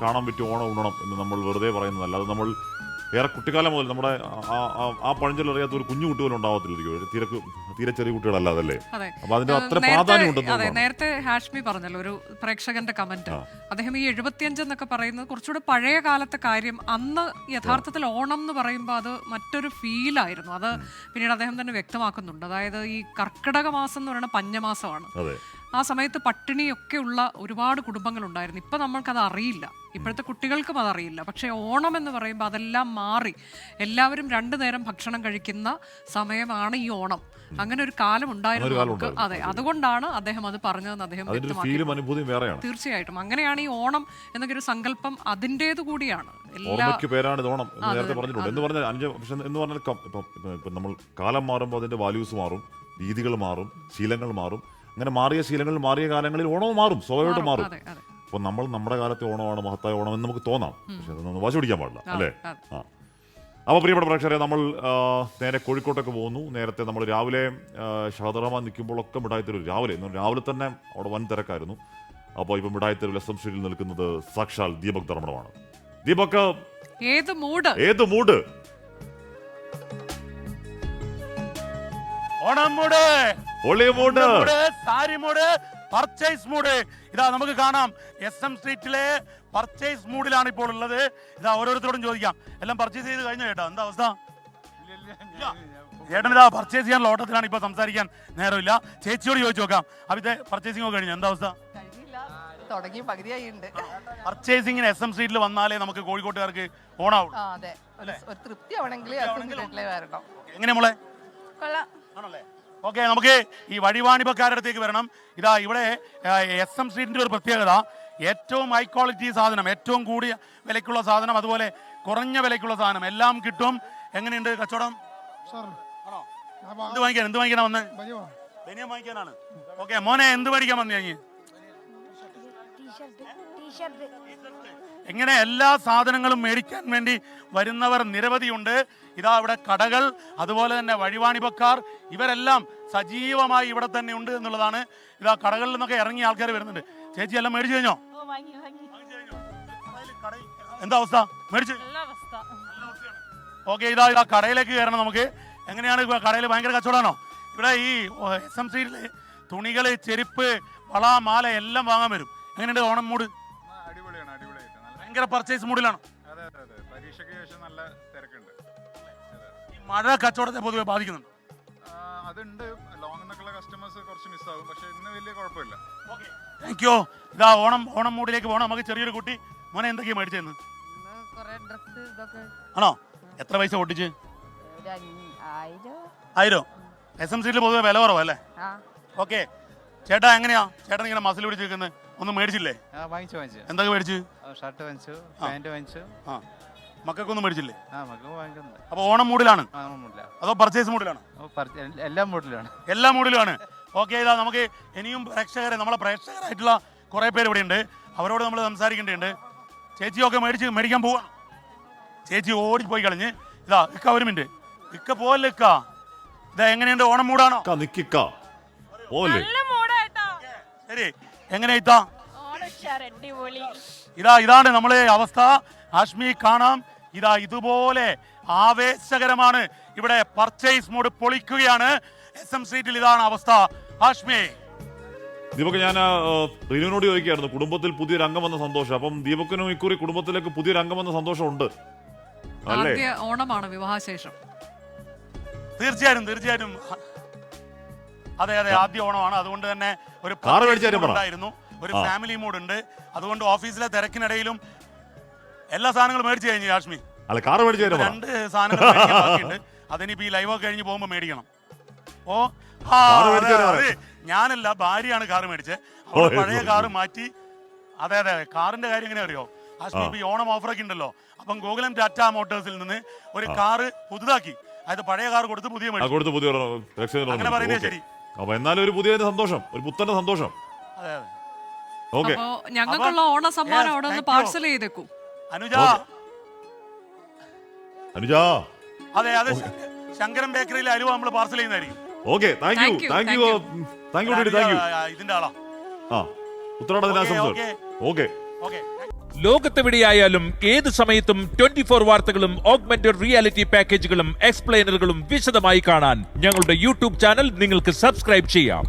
കാണാൻ പറ്റിയ ഓണം ഉണ്ണണം എന്ന് നമ്മൾ വെറുതെ പറയുന്നതല്ല. അത് നമ്മൾ ഏറെ കുട്ടിക്കാലം മുതൽ നമ്മുടെ ആ പഴഞ്ചൊല്ലറിയാത്ത ഒരു കുഞ്ഞു കുട്ടി പോലും ഉണ്ടാവത്തില്ലായിരിക്കും, തീരെ ചെറിയ കുട്ടികളല്ലാതല്ലേ. അപ്പൊ അതിന്റെ അത്ര പ്രാധാന്യം ഉണ്ടെന്ന്. നേരത്തെ ഹാഷ്മി പറഞ്ഞല്ലോ ഒരു പ്രേക്ഷകന്റെ കമന്റ്, അദ്ദേഹം ഈ 75 എന്നൊക്കെ പറയുന്നത് കുറച്ചുകൂടെ പഴയ കാലത്തെ കാര്യം. അന്ന് യഥാർത്ഥത്തിൽ ഓണം എന്ന് പറയുമ്പോൾ അത് മറ്റൊരു ഫീലായിരുന്നു. അത് പിന്നീട് അദ്ദേഹം തന്നെ വ്യക്തമാക്കുന്നുണ്ട്. അതായത് ഈ കർക്കിടക മാസം എന്ന് പറയുന്നത് പഞ്ഞമാസമാണ്. ആ സമയത്ത് പട്ടിണിയൊക്കെ ഉള്ള ഒരുപാട് കുടുംബങ്ങളുണ്ടായിരുന്നു. ഇപ്പം നമ്മൾക്കത് അറിയില്ല, ഇപ്പോഴത്തെ കുട്ടികൾക്കും അതറിയില്ല. പക്ഷേ ഓണം എന്ന് പറയുമ്പോൾ അതെല്ലാം മാറി എല്ലാവരും 2 നേരം ഭക്ഷണം കഴിക്കുന്ന സമയമാണ് ഈ ഓണം. അങ്ങനെ ഒരു കാലം ഉണ്ടായിരുന്നു. അതെ, അതുകൊണ്ടാണ് അദ്ദേഹം അത് പറഞ്ഞതെന്ന് അദ്ദേഹം വ്യക്തമാക്കി. തീർച്ചയായിട്ടും അങ്ങനെയാണ് ഈ ഓണം എന്നൊക്കെ ഒരു സങ്കല്പം അതിൻ്റേത് കൂടിയാണ്. പേരാണ് ഓണം എന്ന് നേരത്തെ പറഞ്ഞിട്ടുണ്ട്. എന്ന് പറഞ്ഞാൽ ഇപ്പം നമ്മൾ കാലം മാറുമ്പോൾ അതിന്റെ വാല്യൂസ് മാറും, രീതികൾ മാറും, ശീലങ്ങൾ മാറും. അങ്ങനെ മാറിയ ശീലങ്ങൾ മാറിയ കാലങ്ങളിൽ ഓണവും മാറും, സ്വാഭാവികമായിട്ട് മാറും. അപ്പൊ നമ്മൾ നമ്മുടെ കാലത്തെ ഓണമാണ് മഹത്തായ ഓണം എന്ന് നമുക്ക് തോന്നാം, പക്ഷെ അതൊന്നും വാശി പിടിക്കാൻ പാടില്ല അല്ലേ. അപ്പോൾ പ്രിയപ്പെട്ട പ്രേക്ഷകരെ, നമ്മൾ നേരെ കോഴിക്കോട്ടൊക്കെ പോകുന്നു. നേരത്തെ നമ്മൾ രാവിലെ ഷഹദ് റഹ്മാൻ നിൽക്കുമ്പോഴൊക്കെ മിഠായിത്തെരുവ് രാവിലെ തന്നെ അവിടെ വൻ തിരക്കായിരുന്നു. അപ്പോൾ ഇപ്പം മിഠായിത്തെരുവിൽ SM സ്ട്രീറ്റിൽ നിൽക്കുന്നത് സാക്ഷാൽ ദീപക് ധർമ്മടമാണ്. ദീപക്, ഏത് mood Onam mood, Holi mood, sari mood, purchase mood. ഇതാ നമുക്ക് കാണാം SM സ്ട്രീറ്റിലെ പർച്ചേസ് മൂഡിലാണ് ഇപ്പോൾ ഉള്ളത്. ഇതാ ഓരോരുത്തരോടും ചോദിക്കാം, എല്ലാം പർച്ചേസ് ചെയ്ത് കഴിഞ്ഞോ ചേട്ടാ? എന്താ അവസ്ഥ? ചേട്ടൻ ഇതാ പർച്ചേസ് ചെയ്യാൻ ഓട്ടത്തിലാണ്, ഇപ്പൊ സംസാരിക്കാൻ നേരമില്ല. ചേച്ചിയോട് ചോദിച്ചു നോക്കാം, അവിടുത്തെ പർച്ചേസിംഗ് ഒക്കെ കഴിഞ്ഞോ? എന്താ അവസ്ഥ? തുടങ്ങി പകുതിയായിട്ടുണ്ട്. പർച്ചേസിംഗിന് SM സ്ട്രീറ്റിൽ വന്നാലേ നമുക്ക് കോഴിക്കോട്ടുകാർക്ക് ഓണാവും. അതെ, ഒരു തൃപ്തി ആവണമെങ്കിൽ വരണം. എങ്ങനെ മോളെ? ആണല്ലേ. ഓക്കെ, നമുക്ക് ഈ വഴിവാണിപ്പക്കാരുടെ അടുത്തേക്ക് വരണം. ഇതാ ഇവിടെ SM സ്ട്രീറ്റിന്റെ ഒരു പ്രത്യേകത, ഏറ്റവും ഹൈ ക്വാളിറ്റി സാധനം, ഏറ്റവും കൂടിയ വിലയ്ക്കുള്ള സാധനം, അതുപോലെ കുറഞ്ഞ വിലയ്ക്കുള്ള സാധനം എല്ലാം കിട്ടും. എങ്ങനെയുണ്ട് കച്ചവടം? എന്ത് വാങ്ങിക്കാനാ വന്ന്? ബനിയൻ വാങ്ങിക്കാനാണ്. ഓക്കെ മോനെ, എന്ത് മേടിക്കാൻ വന്നു? ഞാൻ എങ്ങനെ എല്ലാ സാധനങ്ങളും മേടിക്കാൻ വേണ്ടി വരുന്നവർ നിരവധിയുണ്ട്. ഇതാ ഇവിടെ കടകൾ, അതുപോലെ തന്നെ വഴിവാണിപ്പക്കാർ, ഇവരെല്ലാം സജീവമായി ഇവിടെ തന്നെ ഉണ്ട് എന്നുള്ളതാണ്. ഇതാ കടകളിൽ നിന്നൊക്കെ ഇറങ്ങിയ ആൾക്കാർ വരുന്നുണ്ട്. ചേച്ചി എല്ലാം മേടിച്ചു കഴിഞ്ഞോ? എന്താ അവസ്ഥ? മേടിച്ചു? ഓക്കെ, ഇതാ കടയിലേക്ക് കയറണം നമുക്ക്. എങ്ങനെയാണ് കടയിൽ? ഭയങ്കര കച്ചവടമാണോ ഇവിടെ? ഈ SM സ്ട്രീറ്റില് തുണികള്, ചെരുപ്പ്, വള, മാല എല്ലാം വാങ്ങാൻ വരും. എങ്ങനെയുണ്ട് ഓണം മൂഡ്? ഭയങ്കര പർച്ചേസ് മൂഡിലാണ്. പരീക്ഷയ്ക്ക് ശേഷം നല്ല തിരക്കുണ്ട്. ഈ മഴ കച്ചവടത്തെ പൊതുവെ ബാധിക്കുന്നുണ്ട്? അതുണ്ട്, ലോങ് നിന്നൊക്കെയുള്ള കസ്റ്റമേഴ്സ് കുറച്ച് മിസ്സാകും, പക്ഷെ ഇന്ന് വലിയ കുഴപ്പമില്ല. Thank you. ഇതാ ഓണം മൂഡിലേക്ക് പോകണം. നമുക്ക് ചെറിയൊരു കുട്ടി, മോനെ എന്തൊക്കെയാ മേടിച്ചെന്ന്? ആണോ? എത്ര പൈസ പൊട്ടിച്ച്? 1000. SM സ്ട്രീറ്റിൽ പൊതുവെ വില കുറവല്ലേ? ഓക്കെ ചേട്ടാ, എങ്ങനെയാ ചേട്ടൻ ഇങ്ങനെ മസിൽ പിടിച്ച് നിൽക്കുന്നത്? ഒന്നും മേടിച്ചില്ലേ? വാങ്ങിച്ചു. എന്തൊക്കെ മേടിച്ചു? ഷർട്ട് വാങ്ങിച്ചു, പാന്റ് വാങ്ങിച്ചു. മക്കൾക്കൊന്നും മേടിച്ചില്ലേ? വാങ്ങിക്കുന്നുണ്ട്. അപ്പൊ ഓണം മൂഡിലാണ് അതോ പർച്ചേസ് മൂഡിലാണ്? എല്ലാ മൂഡിലുമാണ്. ഓക്കെ, ഇതാ നമുക്ക് ഇനിയും നമ്മളെ പ്രേക്ഷകരായിട്ടുള്ള കുറെ പേര് ഇവിടെ ഉണ്ട്. അവരോട് നമ്മൾ സംസാരിക്കേണ്ടതുണ്ട്. ചേച്ചിയൊക്കെ മേടിക്കാൻ പോവാ. ചേച്ചി ഓടിപ്പോയി കളഞ്ഞ്. ഇതാ ഇക്ക, ഒരു മിനിറ്റ് ഇക്ക പോലെ. ഇക്ക ഇതാ എങ്ങനെയുണ്ട്? ഓണം മൂടാണോ? ശരി, എങ്ങനെ ഇത്താ? ഇതാണ് നമ്മളെ അവസ്ഥ. ഹാഷ്മി കാണാം, ഇതുപോലെ ആവേശകരമാണ് ഇവിടെ. പർച്ചേസ് മൂഡ് പൊളിക്കുകയാണ് SM സ്ട്രീറ്റിൽ. ഇതാണ് അവസ്ഥ. ഹാഷ്മി, ദീപക്, ഞാൻ റിനുവിനോട് ചോദിക്കുകയായിരുന്നു, കുടുംബത്തിൽ പുതിയൊരു അംഗം വന്ന സന്തോഷം. അപ്പം ദീപക്കിനും ഇക്കുറി കുടുംബത്തിലേക്ക് പുതിയൊരു അംഗം വന്ന സന്തോഷമുണ്ട് അല്ലേ? ഓണമാണ് വിവാഹശേഷം. തീർച്ചയായിട്ടും. അതെ, ആദ്യ ഓണമാണ്. അതുകൊണ്ട് തന്നെ ഒരു ഉണ്ടായിരുന്നു, ഒരു ഫാമിലി മൂഡ് ഉണ്ട്. അതുകൊണ്ട് ഓഫീസിലെ തിരക്കിനിടയിലും എല്ലാ സാധനങ്ങളും മേടിച്ചു കഴിഞ്ഞു ഹാഷ്മി. 2 സാധനങ്ങൾ അതിനിപ്പോ ഈ ലൈവ് ഒക്കെ കഴിഞ്ഞ് പോകുമ്പോ മേടിക്കണം. ഞാനല്ല, ഭാര്യയാണ് കാറ് മേടിച്ചത്. അവൾ പഴയ കാറ് മാറ്റി. അതെ, കാറിന്റെ കാര്യം എങ്ങനെ അറിയോ ഹാഷ്മി? ഇപ്പൊ ഈ ഓണം ഓഫറൊക്കെ ഉണ്ടല്ലോ. അപ്പം ഗോകുലം ടാറ്റ മോട്ടോഴ്സിൽ നിന്ന് ഒരു കാറ് പുതുതാക്കി, അതായത് പഴയ കാർ കൊടുത്ത് പുതിയ അങ്ങനെ പറയുന്നത് ശരി. അപ്പൊ എന്നാലും ഒരു പുതിയ സന്തോഷം, ഒരു പുത്തന്റെ സന്തോഷം. അതെ, ഞങ്ങൾക്കുള്ള ഓണ സമ്മാനം അവിടെ നിന്ന് പാർസൽ ചെയ്തേക്കൂ. അനുജ. അതെ, ശങ്കരൻ ബേക്കറിയിലെ അലുവ നമ്മൾ പാർസൽ ചെയ്യുന്നതായിരിക്കും. Thank you. ഇതിന്റെ ആളാ. ഉത്രാട ദിനാശംസകൾ. ഓക്കെ. ഓക്കെ. ലോകത്തെവിടെയായാലും ഏത് സമയത്തും 24 വാർത്തകളും ഓഗ്മെന്റഡ് റിയാലിറ്റി പാക്കേജുകളും എക്സ്പ്ലെയിനറുകളും വിശദമായി കാണാൻ ഞങ്ങളുടെ യൂട്യൂബ് ചാനൽ നിങ്ങൾക്ക് സബ്സ്ക്രൈബ് ചെയ്യാം.